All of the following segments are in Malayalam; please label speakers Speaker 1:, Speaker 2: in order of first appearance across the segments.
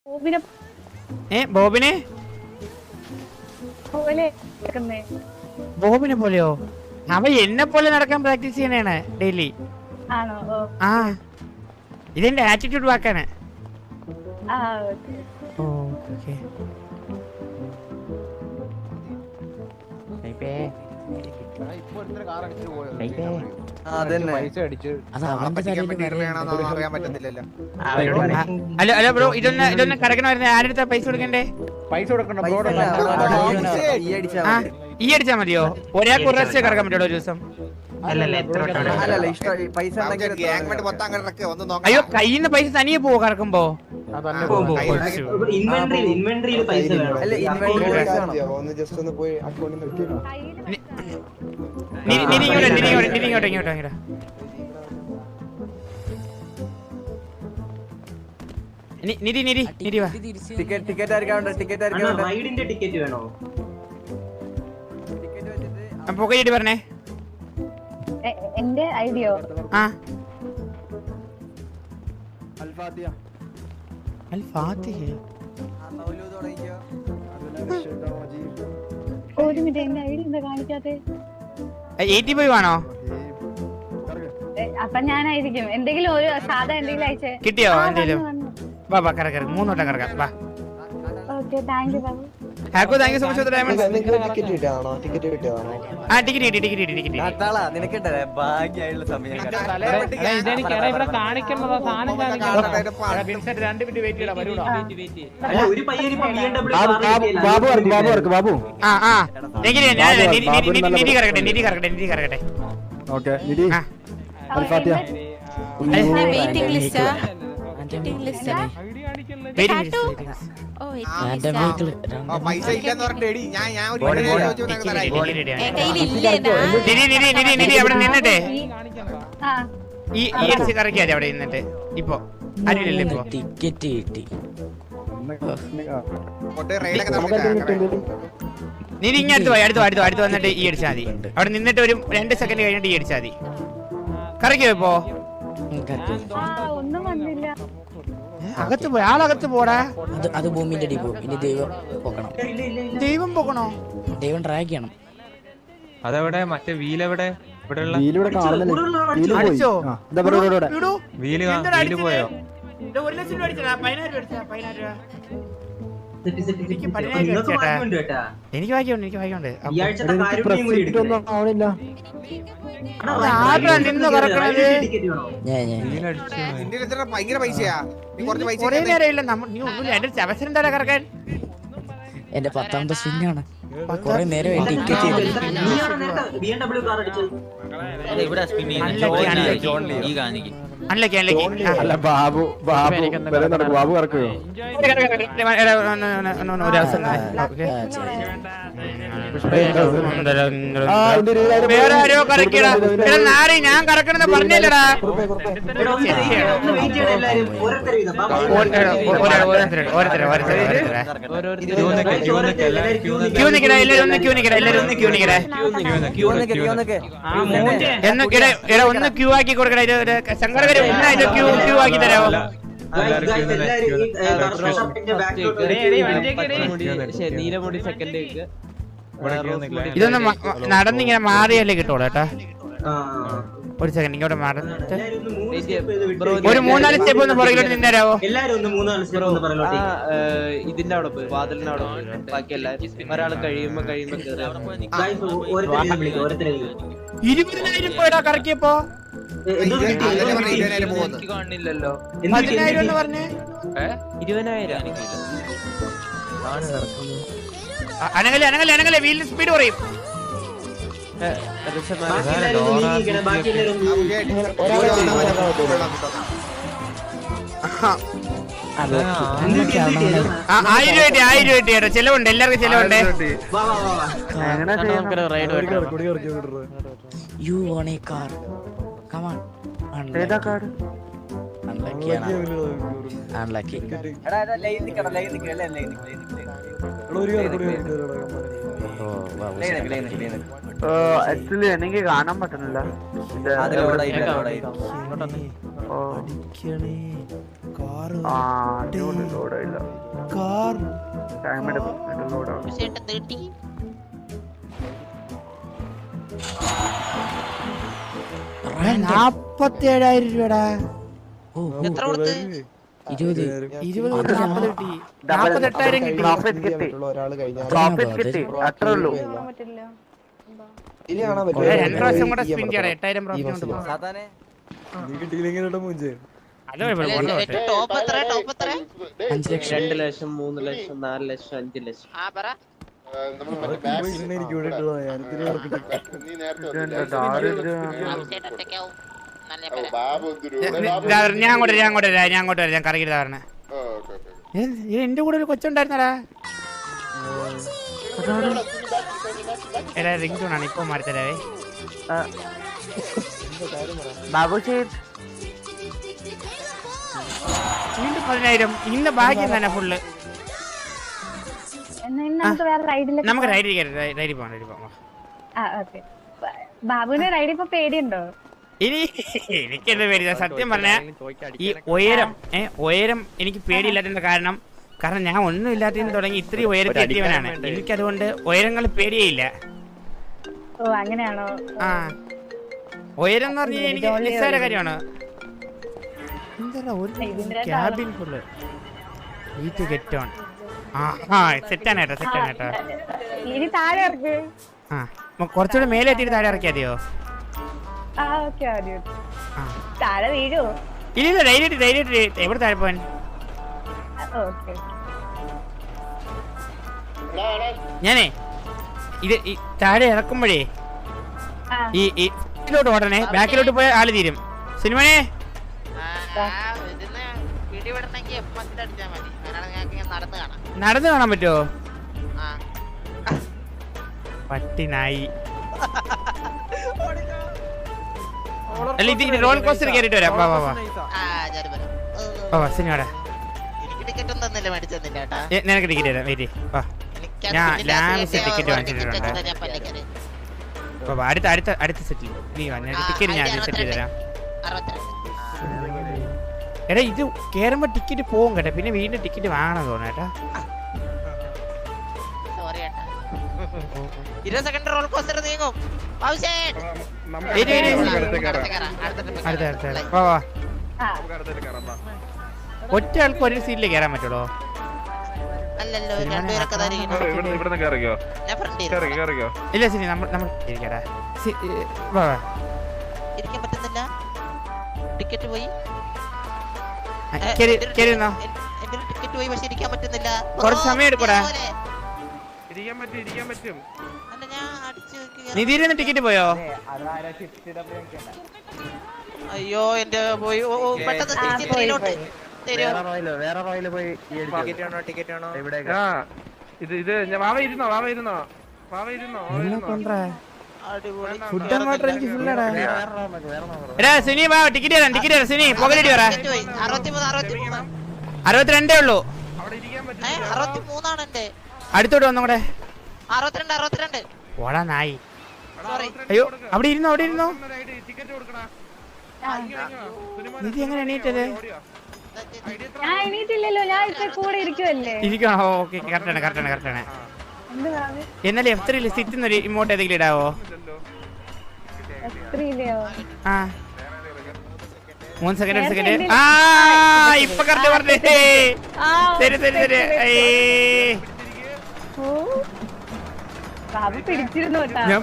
Speaker 1: ബോബിനെ ബോബിനെ പോലെയോ? അവ എന്നെ പോലെ നടക്കാൻ പ്രാക്ടീസ് ചെയ്യണേണ് ഡെയിലി. ആ ഇതെന്റെ ആറ്റിറ്റ്യൂഡ് വാക്കാണ്. ഹലോ ബ്രോ, ഇതൊന്ന് കറക്കണമായിരുന്നു. ആരെടുത്താ പൈസ കൊടുക്കണ്ടേ? ഈ അടിച്ചാ മതിയോ? ഒരാൾക്ക് ഒരു ലക്ഷം കറക്കാൻ പറ്റുള്ളൂ ഒരു ദിവസം? അയ്യോ, കയ്യിന്ന് പൈസ തനിയെ പോവോ കറക്കുമ്പോ? പൊക്കയിട്ട് പറഞ്ഞേ.
Speaker 2: എന്റെ ഐഡിയോ ഒരു മിനിറ്റ്, എന്റെ ഐഡി എന്താ കാണിക്കാത്തെ?
Speaker 1: 85 ആണോ?
Speaker 2: അപ്പൊ ഞാനായിരിക്കും എന്തെങ്കിലും ഒരു സാധാ എന്തെങ്കിലും അയച്ചേ.
Speaker 1: കിട്ടിയോ എന്തെങ്കിലും? വാ വാ കറ 3 വട്ടം കറക്കാം. വാ.
Speaker 2: Okay, thank you Babu.
Speaker 1: ഹാക്കോ, thank you so much for the diamonds.
Speaker 3: Ticket കിട്ടിയാണോ? ടിക്കറ്റ് കിട്ടിയാണോ?
Speaker 1: ആ ടിക്കറ്റ് കിട്ടി.
Speaker 3: അതാളാ നിനക്കട്ടെ ഭാഗ്യമായുള്ള സമയം.
Speaker 1: ഇതെനിക്ക് ഇവിടെ കാണിക്കേണ്ടതാ സാധനം കാണിക്കണം. വിൻസെന്റ് 2 മിനിറ്റ് വെയിറ്റ് ചെയ്യടാ, വരൂടാ.
Speaker 4: ഒരു പയ്യൻ ഇപ്പോ BMW
Speaker 3: ബാബു
Speaker 1: ആ നിധി കറക്കട്ടെ.
Speaker 3: ഓക്കേ, നിധി അൽഫാത്തിയ
Speaker 5: വെയിറ്റിംഗ് ലിസ്റ്റ്
Speaker 6: പൈസ ഇല്ലെന്ന് പറഞ്ഞിട്ട് ഞാൻ
Speaker 1: അവിടെ നിന്നിട്ടെ ഈ അടിച്ച് കറക്കിയാതെ അവിടെ നിന്നിട്ട്. ഇപ്പൊ അറിയില്ലല്ലോ ഇപ്പൊ
Speaker 5: ടിക്കറ്റ് കിട്ടി.
Speaker 1: നീ ഇങ്ങടുത്ത് പോയി അടുത്ത് വന്നിട്ട് ഈ അടിച്ചാൽ മതി. അവിടെ നിന്നിട്ട് ഒരു 2 സെക്കൻഡ് കഴിഞ്ഞിട്ട് ഈ അടിച്ചാൽ മതി. കറക്കിയോ ഇപ്പോ?
Speaker 2: ഒന്നും വന്നില്ല.
Speaker 1: അകത്ത് പോയി, ആളകത്ത് പോടാ.
Speaker 5: അത് ഭൂമിന്റെ അടി പോകും. ഇനി ദൈവം പോകണോ? ദൈവം ട്രാക്ക് ചെയ്യണം.
Speaker 7: അതെവിടെ? മറ്റേ വീലെവിടെ?
Speaker 1: അടിച്ചോ?
Speaker 7: വീല് പോയോ?
Speaker 1: 1 ലക്ഷം രൂപ അടിച്ചാ? 10,000 രൂപ അടിച്ചാ? 10,000 രൂപ എനിക്ക് വായിക്കുണ്ട്. നിന്ന് കറക്കണത്
Speaker 6: ഭയങ്കര പൈസയാ.
Speaker 1: കൊറേ നേരമില്ല. നീ ഒന്നുമില്ല, എന്റെ അവസരം എന്താ കറക്കാൻ?
Speaker 5: എന്റെ 10ാമത്തെ സ്വിങ്ങാണ്. കൊറേ നേരം ടിക്കറ്റ്
Speaker 3: ബാബു കറക്കുകയോ?
Speaker 1: വേറെ ആരോ കറക്കിയടാ. ഞാൻ കറക്കണെന്ന് പറഞ്ഞല്ലടാ. ഒന്ന് ക്യൂ ആക്കി കൊടുക്കണ. ശങ്കരകര് ക്യൂ ആക്കി തരാമോ?
Speaker 7: നീലമുടി സെക്കൻഡ്
Speaker 1: ഇതൊന്ന് നടന്നിങ്ങനെ മാറിയല്ലേ കിട്ടുള്ളൂ കേട്ടാ. ഒരു സെക്കൻഡ് ഇങ്ങോട്ട് മാറുന്നിട്ട് ഒരു 3-4 സ്റ്റെപ്പ് ഒന്ന് പുറകിലോട്ട് നിന്നേരാവോ?
Speaker 7: ഇതിന്റെ അവിടെ പോയി, വാതിലിന്റെ അവിടെ പോയി. ബാക്കി എല്ലാവരും ഒരാൾ കഴിയുമ്പോ
Speaker 1: 20,000 പോയടാ കറക്കിയപ്പോ.
Speaker 7: കാണില്ലല്ലോ.
Speaker 1: 10,000 എന്ന് പറഞ്ഞേ.
Speaker 7: 20,000
Speaker 1: അനങ്ങലെ വീലിന് സ്പീഡ് കുറയും. ആയിരം രൂപ ചെലവുണ്ട്, എല്ലാവർക്കും ചെലവുണ്ട്.
Speaker 5: You want a car? Come on. Unlucky.
Speaker 3: Actually എനിക്ക് കാണാൻ പറ്റുന്നില്ല. ലോഡായില്ല. ടൈം എടുക്കും ലോഡാവും.
Speaker 1: $47,000 രൂപടാ.
Speaker 5: എത്ര കൊടുത്ത് 20
Speaker 1: 20 കൊണ്ട് 40 കിട്ടി. 48,000 കിട്ടി.
Speaker 3: പ്രോഫിറ്റ് കിട്ടി അത്രേ ഉള്ളൂ.
Speaker 1: ഒരു 2 പ്രാവശ്യം കൂടെ സ്പിൻ ചെയ്യണം. 8,000 പ്രോഫിറ്റ് കൊണ്ട് പോകാം. അത് കുഴപ്പമില്ല.
Speaker 5: 5 ലക്ഷം
Speaker 7: 2 ലക്ഷം 3 ലക്ഷം 4 ലക്ഷം 5 ലക്ഷം
Speaker 1: ഞാൻ അങ്ങോട്ട് വരാം. ഞാൻ കറങ്ങിട്ട് പറഞ്ഞ എന്റെ കൂടെ ഒരു കൊച്ചുണ്ടായിരുന്നടാ. റിംഗ് ടൂണാണ് ഇപ്പൊ മാറിത്തരാവേ. വീണ്ടും 10,000. ഇന്ന് ഭാഗ്യം തന്നെ ഫുള്ള്. നമുക്ക് റൈഡിൽ പോവാം.
Speaker 2: ബാബുവിന് റൈഡ് ഇപ്പൊ പേടിയുണ്ടോ?
Speaker 1: ഇനി എനിക്കെന്ത് പേടി? സത്യം പറഞ്ഞ ഈ ഉയരം എനിക്ക് പേടിയില്ലാത്തതിന്റെ കാരണം ഞാൻ ഒന്നും ഇല്ലാത്തതിന് തുടങ്ങി ഇത്രയും ഉയരത്തിൽ എത്തിയവനാണ്. എനിക്കതുകൊണ്ട് ഉയരങ്ങൾ പേടിയേയില്ല.
Speaker 2: ഓ അങ്ങനെയാണോ?
Speaker 1: ആ ഉയരം എന്ന് പറഞ്ഞാൽ എനിക്ക് നിസ്സാര കാര്യമാണ്. ക്യാബിൻ ഫുള്ള് ഗെറ്റ് സെറ്റാണ് കേട്ടോ.
Speaker 2: ഇനി താഴെ ഇറക്ക്.
Speaker 1: ആ കുറച്ചുകൂടെ മേലെ എത്തിയിട്ട് താഴെ ഇറക്കിയാ മതിയോ?
Speaker 2: താഴെ വീഴോ?
Speaker 1: ഇല്ല ധൈര്യമായിട്ട് എവിടെ താഴെ പോവാൻ? ഞാനേ ഇത് താഴെ ഇറക്കുമ്പോഴേ ഈ ോട്ട് ഓടണേ. ബാക്കിലോട്ട് പോയ ആള് തീരും. സിനിമനെ നടന്നു കാണാൻ പറ്റുമോ? പട്ടിനായി. അല്ല ഇത് റോൾ കോസ്റ്റർ കേറിട്ട് വരാം. വാ സിനിമയുടെ നിനക്ക് ടിക്കറ്റ് തരാം. വെയിറ്റ് ഞാൻ ലാസ്റ്റ് ടിക്കറ്റ് വാങ്ങിച്ചിട്ടുണ്ട്. അടുത്ത സെറ്റിൽ നീ ടിക്കറ്റ് ഞാൻ സെറ്റ് ചെയ്ത് തരാം. എടാ ഇത് കേറുമ്പോ ടിക്കറ്റ് പോകും കേട്ടോ. പിന്നെ വീണ്ടും ടിക്കറ്റ് വാങ്ങണം തോന്നുന്നു കേട്ടാ.
Speaker 5: 20 സെക്കൻഡ് റോൾ കോസ്റ്റർ നീങ്ങും.
Speaker 1: ഒറ്റ ആൾക്ക് ഒരു സീറ്റിൽ കയറാൻ പറ്റുള്ളൂ. ഇല്ല ശരി നമ്മൾ ഇരിക്കടാ.
Speaker 5: ഇരിക്കാൻ പറ്റുന്നില്ല. ടിക്കറ്റ് പോയി. ടിക്കറ്റ് പോയി പക്ഷെ ഇരിക്കാൻ പറ്റുന്നില്ല.
Speaker 1: കുറച്ച് സമയം എടുക്കൂടാ. നിധിയിൽ ടിക്കറ്റ് പോയോ?
Speaker 5: അയ്യോ എന്റെ പോയി. പെട്ടെന്ന് തിരിച്ചിലോട്ട്
Speaker 3: വേറെ റോയില് പോയി
Speaker 6: ടിക്കറ്റ് ആണോ?
Speaker 3: ഇത് വാവ
Speaker 1: ഫുഡ് ആൻഡ് വാട്ടർ എനിക്ക് ഫുള്ളാടാ. എടാ സിനി വാ ടിക്കറ്റ് തരാം. സിനി പോകലടി പറ. 62 ഉള്ളൂ.
Speaker 5: 63 ആണ് എന്റെ.
Speaker 1: അടുത്തോട്ട് വന്നോ കൂടെ.
Speaker 5: 62
Speaker 1: ഓടാ നായി. അയ്യോ അവിടെ ഇരുന്നോ. നിധി എങ്ങനെ എണീറ്റത്?
Speaker 2: ഞാൻ എണീറ്റില്ലല്ലോ. ഞാൻ ഇപ്പൊ കൂടെ ഇരിക്കുവല്ലേ.
Speaker 1: ഇരിക്കണോ? ഓക്കെ കറക്റ്റാണ്. എന്നാലും F3 സിറ്റുന്ന ഒരു ഇമോട്ട് ഏതെങ്കിലും ഇടാവോ? ആ 3 സെക്കൻഡ്. ആ ഇപ്പൊ കറക്റ്റ് പറഞ്ഞേ. ശരി. ഞാൻ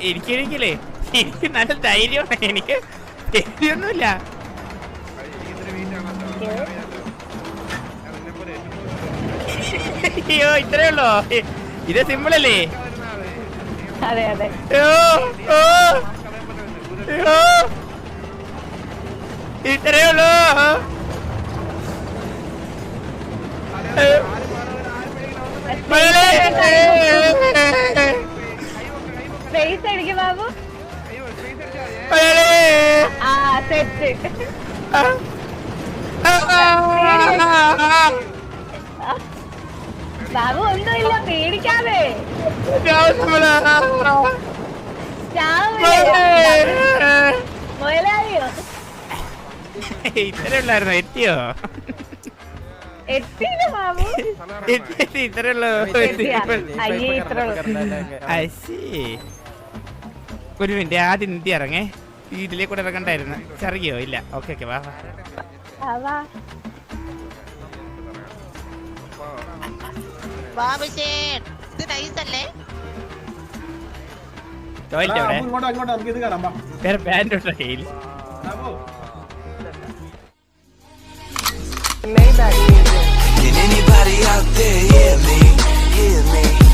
Speaker 1: എനിക്കില്ലേ എനിക്ക് നല്ല ധൈര്യമാണ്. എനിക്ക് പേടിയൊന്നുമില്ല. അയ്യോ ഇത്രേ ഉള്ളോ? ഇത് സിമ്പിൾ അല്ലേ? ഇത്രേ ഉള്ളൂ.
Speaker 2: ബാബു സെറ്റ്. ബാബു ഒന്നുമില്ല പേടിക്കാതെ. മുതലാളിയോ
Speaker 1: ഇത്ര ഉള്ളായിരുന്നോ? എത്തിയോ?
Speaker 2: എത്തിയില്ല ബാബു.
Speaker 1: എത്തി ഇത്ര ഉള്ളൂ.
Speaker 2: അയ്യേ ഇത്ര
Speaker 1: ഒരു മിനിറ്റ്, ആദ്യം നിന്തി ഇറങ്ങേ. ഇതിലേ കൂടെ ഇറങ്ങണ്ടായിരുന്നു. ചെറിയോ? ഇല്ല. ഓക്കെ ഓക്കെ, വാ
Speaker 2: വാ.
Speaker 1: ടോയ്ലറ്റ് എവിടെ? വേറെ പാൻറ് ഉണ്ടോ കയ്യിൽ?
Speaker 8: Can anybody out there hear me? Hear me?